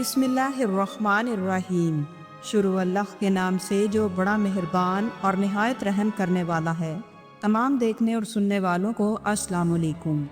بسم اللہ الرحمن الرحیم۔ شروع اللہ کے نام سے جو بڑا مہربان اور نہایت رحم کرنے والا ہے۔ تمام دیکھنے اور سننے والوں کو السلام علیکم۔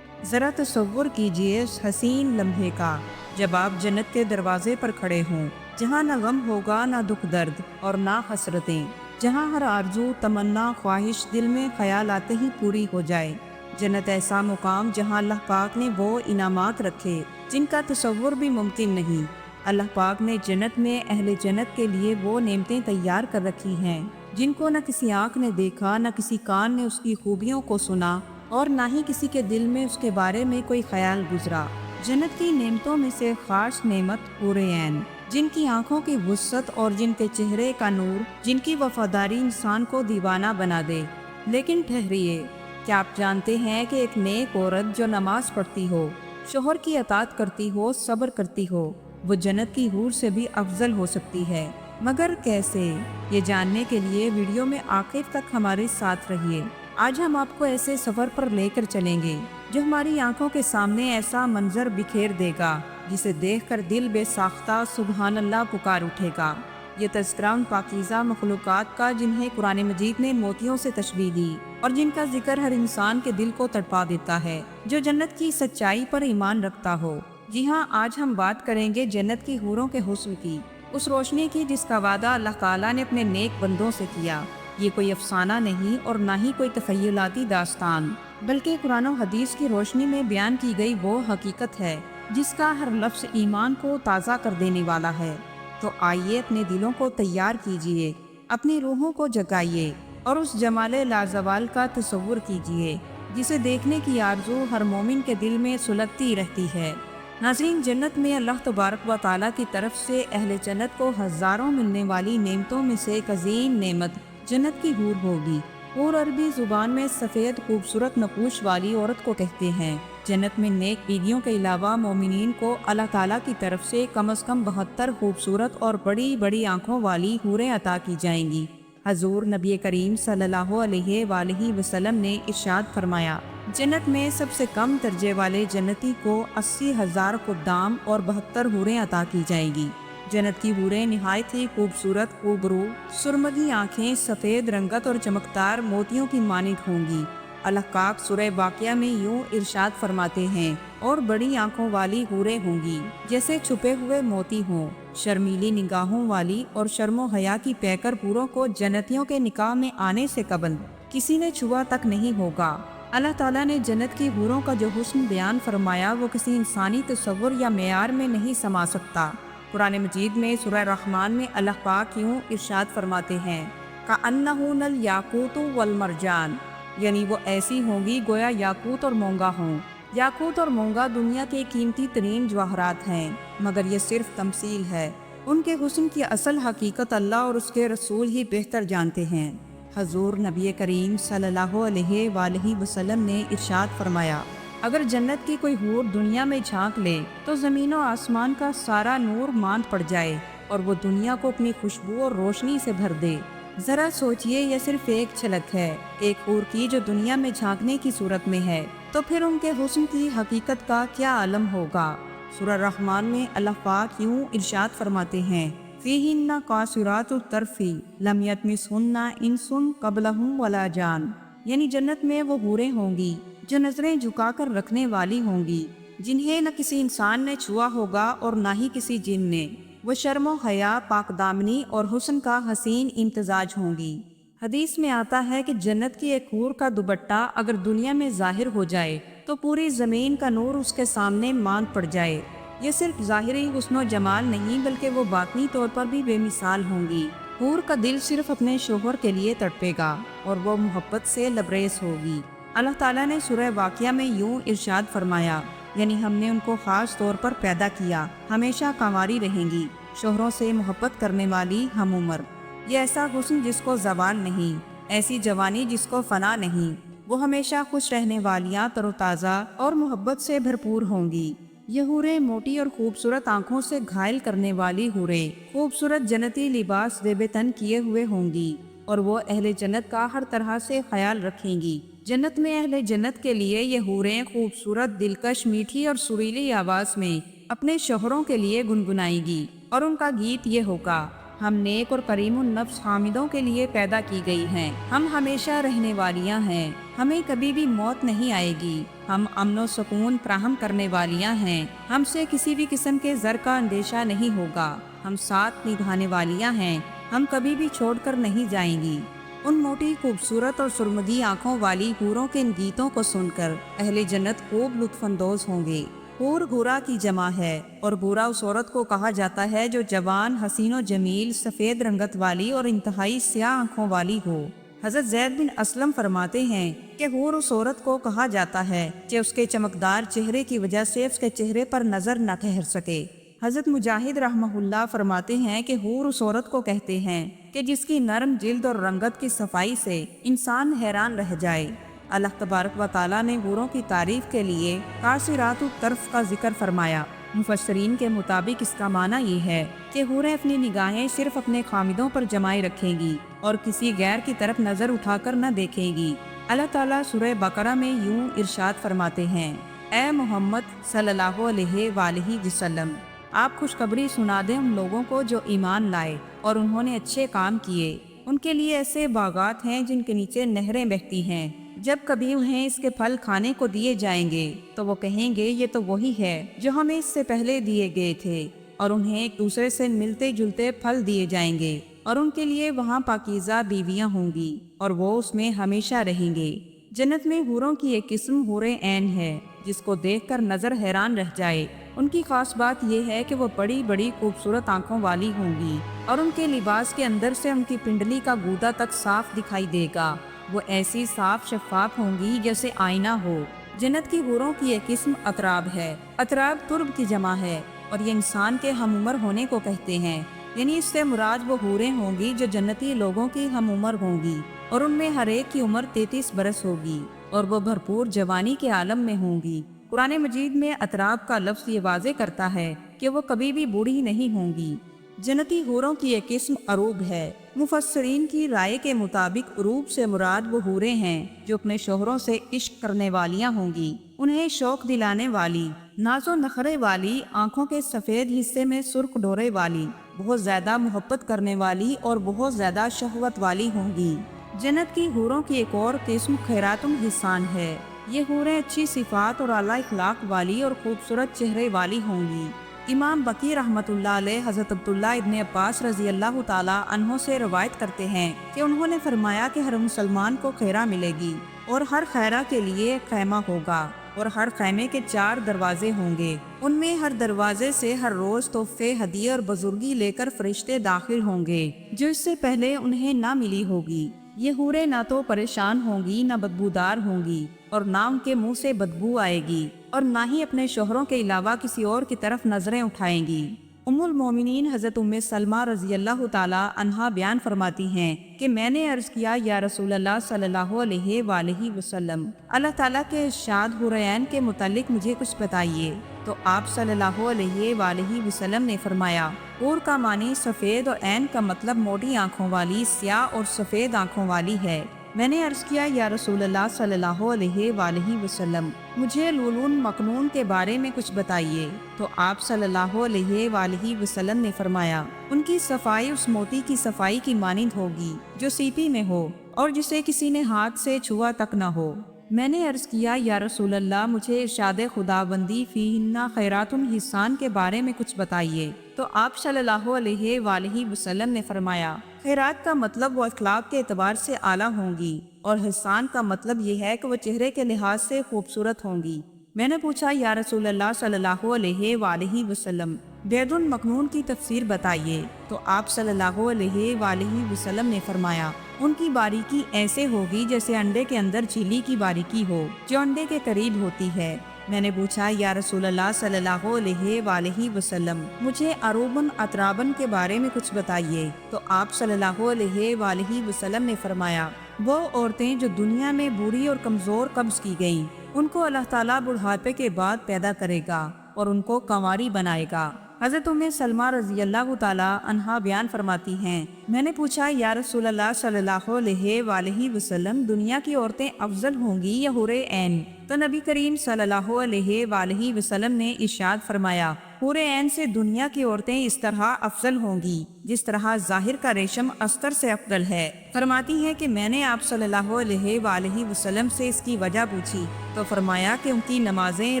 ذرا تصور کیجئے اس حسین لمحے کا جب آپ جنت کے دروازے پر کھڑے ہوں، جہاں نہ غم ہوگا، نہ دکھ درد اور نہ حسرتیں، جہاں ہر آرزو، تمنا، خواہش دل میں خیال آتے ہی پوری ہو جائے۔ جنت ایسا مقام جہاں اللہ پاک نے وہ انعامات رکھے جن کا تصور بھی ممکن نہیں۔ اللہ پاک نے جنت میں اہل جنت کے لیے وہ نعمتیں تیار کر رکھی ہیں جن کو نہ کسی آنکھ نے دیکھا، نہ کسی کان نے اس کی خوبیوں کو سنا، اور نہ ہی کسی کے دل میں اس کے بارے میں کوئی خیال گزرا۔ جنت کی نعمتوں میں سے خاص نعمت حور عین، جن کی آنکھوں کی وسعت اور جن کے چہرے کا نور، جن کی وفاداری انسان کو دیوانہ بنا دے۔ لیکن ٹھہریے، کیا آپ جانتے ہیں کہ ایک نیک عورت جو نماز پڑھتی ہو، شوہر کی اطاعت کرتی ہو، صبر کرتی ہو، وہ جنت کی حور سے بھی افضل ہو سکتی ہے؟ مگر کیسے؟ یہ جاننے کے لیے ویڈیو میں آخر تک ہمارے ساتھ رہیے۔ آج ہم آپ کو ایسے سفر پر لے کر چلیں گے جو ہماری آنکھوں کے سامنے ایسا منظر بکھیر دے گا جسے دیکھ کر دل بے ساختہ سبحان اللہ پکار اٹھے گا۔ یہ تذکرہ ان پاکیزہ مخلوقات کا جنہیں قرآن مجید نے موتیوں سے تشبیہ دی اور جن کا ذکر ہر انسان کے دل کو تڑپا دیتا ہے جو جنت کی سچائی پر ایمان رکھتا ہو۔ جی ہاں، آج ہم بات کریں گے جنت کی حوروں کے حسن کی، اس روشنی کی جس کا وعدہ اللہ تعالیٰ نے اپنے نیک بندوں سے کیا۔ یہ کوئی افسانہ نہیں اور نہ ہی کوئی تخیلاتی داستان، بلکہ قرآن و حدیث کی روشنی میں بیان کی گئی وہ حقیقت ہے جس کا ہر لفظ ایمان کو تازہ کر دینے والا ہے۔ تو آئیے اپنے دلوں کو تیار کیجئے، اپنی روحوں کو جگائیے اور اس جمال لازوال کا تصور کیجئے جسے دیکھنے کی آرزو ہر مومن کے دل میں سلگتی رہتی ہے۔ ناظرین، جنت میں اللہ تبارک و تعالیٰ کی طرف سے اہل جنت کو ہزاروں ملنے والی نعمتوں میں سے ایک عظیم نعمت جنت کی حور ہوگی۔ حور عربی زبان میں سفید خوبصورت نقوش والی عورت کو کہتے ہیں۔ جنت میں نیک بیویوں کے علاوہ مومنین کو اللہ تعالیٰ کی طرف سے کم از کم 72 خوبصورت اور بڑی بڑی آنکھوں والی حوریں عطا کی جائیں گی۔ حضور نبی کریم صلی اللہ علیہ وآلہ وسلم نے ارشاد فرمایا، جنت میں سب سے کم درجے والے جنتی کو 80,000 خدام اور 72 حوریں عطا کی جائیں گی۔ جنت کی حوریں نہایت ہی خوبصورت، خوبرو، سرمدی آنکھیں، سفید رنگت اور چمکدار موتیوں کی مانند ہوں گی۔ اللہ پاک سورہ واقعہ میں یوں ارشاد فرماتے ہیں، اور بڑی آنکھوں والی حوریں ہوں گی جیسے چھپے ہوئے موتی ہوں، شرمیلی نگاہوں والی اور شرم و حیا کی پیکر حوروں کو جنتیوں کے نکاح میں آنے سے قبل کسی نے چھوا تک نہیں ہوگا۔ اللہ تعالیٰ نے جنت کی حوروں کا جو حسن بیان فرمایا وہ کسی انسانی تصور یا معیار میں نہیں سما سکتا۔ قرآن مجید میں سورہ رحمان میں اللہ پاک یوں ارشاد فرماتے ہیں، کأنہن الیاقوت والمرجان، یعنی وہ ایسی ہوں گی گویا یاقوت اور مونگا ہوں۔ یاقوت اور مونگا دنیا کے قیمتی ترین جواہرات ہیں، مگر یہ صرف تمثیل ہے۔ ان کے حسن کی اصل حقیقت اللہ اور اس کے رسول ہی بہتر جانتے ہیں۔ حضور نبی کریم صلی اللہ علیہ وآلہ وسلم نے ارشاد فرمایا، اگر جنت کی کوئی حور دنیا میں جھانک لے تو زمین و آسمان کا سارا نور ماند پڑ جائے اور وہ دنیا کو اپنی خوشبو اور روشنی سے بھر دے۔ ذرا سوچئے، یہ صرف ایک جھلک ہے ایک حور کی جو دنیا میں جھانکنے کی صورت میں ہے، تو پھر ان کے حسن کی حقیقت کا کیا عالم ہوگا۔ سورہ رحمان میں اللہ پاک یوں ارشاد فرماتے ہیں، فیہن قاصرات الطرف لم یطمثہن انس قبلہم ولا جان، یعنی جنت میں وہ حوریں ہوں گی جو نظریں جھکا کر رکھنے والی ہوں گی، جنہیں نہ کسی انسان نے چھوا ہوگا اور نہ ہی کسی جن نے۔ وہ شرم و حیا، پاک دامنی اور حسن کا حسین امتزاج ہوں گی۔ حدیث میں آتا ہے کہ جنت کی ایک حور کا دوپٹہ اگر دنیا میں ظاہر ہو جائے تو پوری زمین کا نور اس کے سامنے ماند پڑ جائے۔ یہ صرف ظاہری حسن و جمال نہیں بلکہ وہ باطنی طور پر بھی بے مثال ہوں گی۔ حور کا دل صرف اپنے شوہر کے لیے تڑپے گا اور وہ محبت سے لبریز ہوگی۔ اللہ تعالیٰ نے سورہ واقعہ میں یوں ارشاد فرمایا، یعنی ہم نے ان کو خاص طور پر پیدا کیا، ہمیشہ کنواری رہیں گی، شوہروں سے محبت کرنے والی ہم عمر۔ یہ ایسا حسن جس کو زوال نہیں، ایسی جوانی جس کو فنا نہیں، وہ ہمیشہ خوش رہنے والیاں، تر و تازہ اور محبت سے بھرپور ہوں گی۔ یہ حوریں موٹی اور خوبصورت آنکھوں سے گھائل کرنے والی حوریں خوبصورت جنتی لباس زیب تن کیے ہوئے ہوں گی اور وہ اہل جنت کا ہر طرح سے خیال رکھیں گی۔ جنت میں اہل جنت کے لیے یہ حوریں خوبصورت، دلکش، میٹھی اور سریلی آواز میں اپنے شوہروں کے لیے گنگنائے گی اور ان کا گیت یہ ہوگا: ہم نیک اور کریم النفس حامدوں کے لیے پیدا کی گئی ہیں، ہم ہمیشہ رہنے والیاں ہیں، ہمیں کبھی بھی موت نہیں آئے گی، ہم امن و سکون فراہم کرنے والیاں ہیں، ہم سے کسی بھی قسم کے زر کا اندیشہ نہیں ہوگا، ہم ساتھ نبھانے والیاں ہیں، ہم کبھی بھی چھوڑ کر نہیں جائیں گی۔ ان موٹی خوبصورت اور سرمدی آنکھوں والی حوروں کے ان گیتوں کو سن کر اہل جنت خوب لطف اندوز ہوں گے۔ حور حورا کی جمع ہے اور حورا اس عورت کو کہا جاتا ہے جو جوان، حسین و جمیل، سفید رنگت والی اور انتہائی سیاہ آنکھوں والی ہو۔ حضرت زید بن اسلم فرماتے ہیں کہ حور اس عورت کو کہا جاتا ہے کہ اس کے چمکدار چہرے کی وجہ سے اس کے چہرے پر نظر نہ ٹھہر سکے۔ حضرت مجاہد رحمہ اللہ فرماتے ہیں کہ حور اس عورت کو کہتے ہیں کہ جس کی نرم جلد اور رنگت کی صفائی سے انسان حیران رہ جائے۔ اللہ تبارک و تعالیٰ نے حوروں کی تعریف کے لیے قاصرات الطرف کا ذکر فرمایا۔ مفسرین کے مطابق اس کا معنی یہ ہے کہ حوریں اپنی نگاہیں صرف اپنے خامدوں پر جمائے رکھیں گی اور کسی غیر کی طرف نظر اٹھا کر نہ دیکھیں گی۔ اللہ تعالیٰ سورہ بقرہ میں یوں ارشاد فرماتے ہیں: اے محمد صلی اللہ علیہ وآلہ وسلم، آپ خوشخبری سنا دیں ان لوگوں کو جو ایمان لائے اور انہوں نے اچھے کام کیے، ان کے لیے ایسے باغات ہیں جن کے نیچے نہریں بہتی ہیں، جب کبھی انہیں اس کے پھل کھانے کو دیے جائیں گے تو وہ کہیں گے یہ تو وہی ہے جو ہمیں اس سے پہلے دیے گئے تھے، اور انہیں ایک دوسرے سے ملتے جلتے پھل دیے جائیں گے، اور ان کے لیے وہاں پاکیزہ بیویاں ہوں گی اور وہ اس میں ہمیشہ رہیں گے۔ جنت میں حوروں کی ایک قسم حور عین ہے جس کو دیکھ کر نظر حیران رہ جائے۔ ان کی خاص بات یہ ہے کہ وہ بڑی بڑی خوبصورت آنکھوں والی ہوں گی اور ان کے لباس کے اندر سے ان کی پنڈلی کا گودا تک صاف دکھائی دے گا۔ وہ ایسی صاف شفاف ہوں گی جیسے آئینہ ہو۔ جنت کی حوروں کی ایک قسم اطراب ہے۔ اطراب ترب کی جمع ہے اور یہ انسان کے ہم عمر ہونے کو کہتے ہیں، یعنی اس سے مراد وہ حوریں ہوں گی جو جنتی لوگوں کی ہم عمر ہوں گی اور ان میں ہر ایک کی عمر 33 برس ہوگی اور وہ بھرپور جوانی کے عالم میں ہوں گی۔ قرآن مجید میں اطراب کا لفظ یہ واضح کرتا ہے کہ وہ کبھی بھی بوڑھی نہیں ہوں گی۔ جنتی حوروں کی ایک قسم عروب ہے۔ مفسرین کی رائے کے مطابق عروب سے مراد وہ حوریں ہیں جو اپنے شوہروں سے عشق کرنے والیاں ہوں گی، انہیں شوق دلانے والی، ناز و نخرے والی، آنکھوں کے سفید حصے میں سرخ ڈورے والی، بہت زیادہ محبت کرنے والی اور بہت زیادہ شہوت والی ہوں گی۔ جنت کی حوروں کی ایک اور قسم خیرات الحسان ہے۔ یہ حوریں اچھی صفات اور اعلیٰ اخلاق والی اور خوبصورت چہرے والی ہوں گی۔ امام بقی رحمۃ اللہ علیہ حضرت عبداللہ ابن عباس رضی اللہ تعالیٰ عنہ سے روایت کرتے ہیں کہ انہوں نے فرمایا کہ ہر مسلمان کو خیرہ ملے گی اور ہر خیرہ کے لیے ایک خیمہ ہوگا اور ہر خیمے کے 4 دروازے ہوں گے، ان میں ہر دروازے سے ہر روز تحفے، ہدیے اور بزرگی لے کر فرشتے داخل ہوں گے جو اس سے پہلے انہیں نہ ملی ہوگی۔ یہ حوریں نہ تو پریشان ہوں گی، نہ بدبودار ہوں گی اور نہ ان کے منہ سے بدبو آئے گی اور نہ ہی اپنے شوہروں کے علاوہ کسی اور کی طرف نظریں اٹھائیں گی۔ ام المومنین حضرت ام سلمہ رضی اللہ تعالی عنہا بیان فرماتی ہیں کہ میں نے عرض کیا یا رسول اللہ صلی اللہ علیہ وآلہ وسلم، اللہ تعالیٰ کے ارشاد حور عین کے متعلق مجھے کچھ بتائیے، تو آپ صلی اللہ علیہ وآلہ وسلم نے فرمایا: حور کا معنی سفید اور عین کا مطلب موٹی آنکھوں والی، سیاہ اور سفید آنکھوں والی ہے۔ میں نے عرض کیا یا رسول اللہ صلی اللہ علیہ وآلہ وسلم، مجھے لولون مکنون کے بارے میں کچھ بتائیے، تو آپ صلی اللہ علیہ وآلہ وسلم نے فرمایا: ان کی صفائی اس موتی کی صفائی کی مانند ہوگی جو سیپی میں ہو اور جسے کسی نے ہاتھ سے چھوا تک نہ ہو۔ میں نے عرض کیا یا رسول اللہ، مجھے ارشاد خداوندی فیہن خیرات الحسان کے بارے میں کچھ بتائیے، تو آپ صلی اللہ علیہ وآلہ وسلم نے فرمایا: خیرات کا مطلب وہ اخلاق کے اعتبار سے اعلیٰ ہوں گی، اور حسان کا مطلب یہ ہے کہ وہ چہرے کے لحاظ سے خوبصورت ہوں گی۔ میں نے پوچھا یا رسول اللہ صلی اللہ علیہ وآلہ وسلم، بید المکنون کی تفسیر بتائیے، تو آپ صلی اللہ علیہ وآلہ وسلم نے فرمایا: ان کی باریکی ایسے ہوگی جیسے انڈے کے اندر چیلی کی باریکی ہو جو انڈے کے قریب ہوتی ہے۔ میں نے پوچھا یا رسول اللہ صلی اللہ علیہ وآلہ وسلم، مجھے عروبن اطرابن کے بارے میں کچھ بتائیے، تو آپ صلی اللہ علیہ وآلہ وسلم نے فرمایا: وہ عورتیں جو دنیا میں بوڑھی اور کمزور قبض کی گئیں، ان کو اللہ تعالیٰ بڑھاپے کے بعد پیدا کرے گا اور ان کو کنواری بنائے گا۔ حضرت ام سلمہ رضی اللہ تعالیٰ عنہا بیان فرماتی ہیں، میں نے پوچھا یا رسول اللہ صلی اللہ علیہ وآلہ وسلم، دنیا کی عورتیں افضل ہوں گی یا حور عین؟ تو نبی کریم صلی اللہ علیہ وآلہ وسلم نے ارشاد فرمایا: حور عین سے دنیا کی عورتیں اس طرح افضل ہوں گی جس طرح ظاہر کا ریشم استر سے افضل ہے۔ فرماتی ہیں کہ میں نے آپ صلی اللہ علیہ وآلہ وسلم سے اس کی وجہ پوچھی تو فرمایا کہ ان کی نمازیں،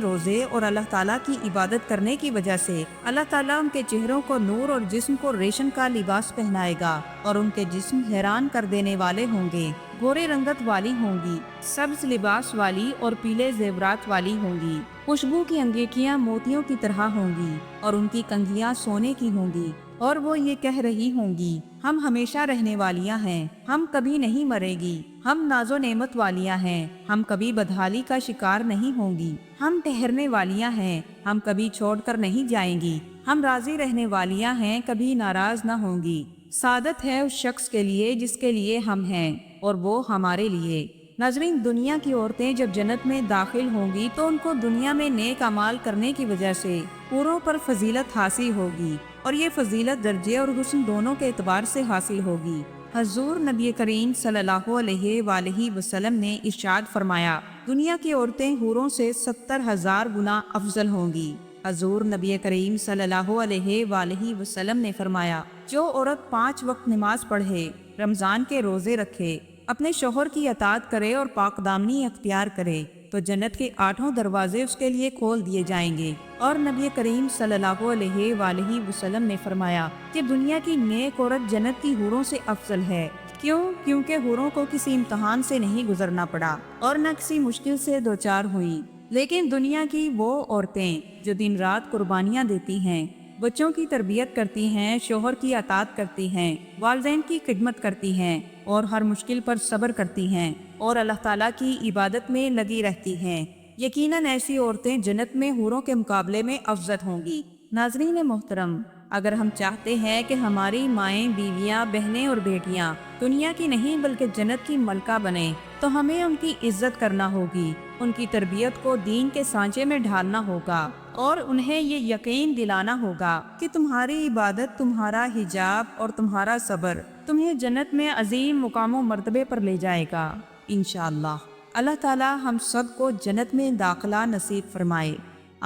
روزے اور اللہ تعالیٰ کی عبادت کرنے کی وجہ سے اللہ تعالیٰ ان کے چہروں کو نور اور جسم کو ریشم کا لباس پہنائے گا اور ان کے جسم حیران کر دینے والے ہوں گے، گورے رنگت والی ہوں گی، سبز لباس والی اور پیلے زیورات والی ہوں گی، خوشبو کی انگیٹھیاں موتیوں کی طرح ہوں گی اور ان کی کنگھیاں سونے کی ہوں گی، اور وہ یہ کہہ رہی ہوں گی ہم ہمیشہ رہنے والیاں ہیں، ہم کبھی نہیں مرے گی، ہم ناز و نعمت والیاں ہیں، ہم کبھی بدحالی کا شکار نہیں ہوں گی، ہم ٹھہرنے والیاں ہیں، ہم کبھی چھوڑ کر نہیں جائیں گی، ہم راضی رہنے والیاں ہیں، کبھی ناراض نہ ہوں گی۔ سعادت ہے اس شخص کے لیے جس کے لیے ہم ہیں اور وہ ہمارے لیے۔ ناظرین، دنیا کی عورتیں جب جنت میں داخل ہوں گی تو ان کو دنیا میں نیک اعمال کرنے کی وجہ سے حوروں پر فضیلت حاصل ہوگی، اور یہ فضیلت درجے اور حسن دونوں کے اعتبار سے حاصل ہوگی۔ حضور نبی کریم صلی اللہ علیہ وآلہ وسلم نے ارشاد فرمایا، دنیا کی عورتیں حوروں سے 70,000 گنا افضل ہوں گی۔ حضور نبی کریم صلی اللہ علیہ وآلہ وسلم نے فرمایا، جو عورت 5 وقت نماز پڑھے، رمضان کے روزے رکھے، اپنے شوہر کی اطاعت کرے اور پاک دامنی اختیار کرے تو جنت کے 8 دروازے اس کے لیے کھول دیے جائیں گے۔ اور نبی کریم صلی اللہ علیہ وآلہ وسلم نے فرمایا کہ دنیا کی نیک عورت جنت کی حوروں سے افضل ہے۔ کیونکہ حوروں کو کسی امتحان سے نہیں گزرنا پڑا اور نہ کسی مشکل سے دوچار ہوئیں، لیکن دنیا کی وہ عورتیں جو دن رات قربانیاں دیتی ہیں، بچوں کی تربیت کرتی ہیں، شوہر کی اطاعت کرتی ہیں، والدین کی خدمت کرتی ہیں اور ہر مشکل پر صبر کرتی ہیں اور اللہ تعالیٰ کی عبادت میں لگی رہتی ہیں، یقیناً ایسی عورتیں جنت میں حوروں کے مقابلے میں افضل ہوں گی۔ ناظرین محترم، اگر ہم چاہتے ہیں کہ ہماری مائیں، بیویاں، بہنیں اور بیٹیاں دنیا کی نہیں بلکہ جنت کی ملکہ بنیں تو ہمیں ان کی عزت کرنا ہوگی، ان کی تربیت کو دین کے سانچے میں ڈھالنا ہوگا اور انہیں یہ یقین دلانا ہوگا کہ تمہاری عبادت، تمہارا حجاب اور تمہارا صبر تمہیں جنت میں عظیم مقام و مرتبے پر لے جائے گا انشاءاللہ۔ اللہ تعالی ہم سب کو جنت میں داخلہ نصیب فرمائے،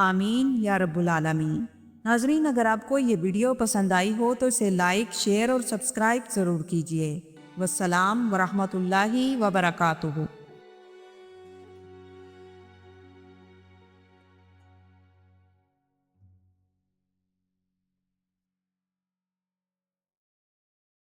آمین یا رب العالمین۔ ناظرین، اگر آپ کو یہ ویڈیو پسند آئی ہو تو اسے لائک، شیئر اور سبسکرائب ضرور کیجیے۔ والسلام ورحمۃ اللہ وبرکاتہ۔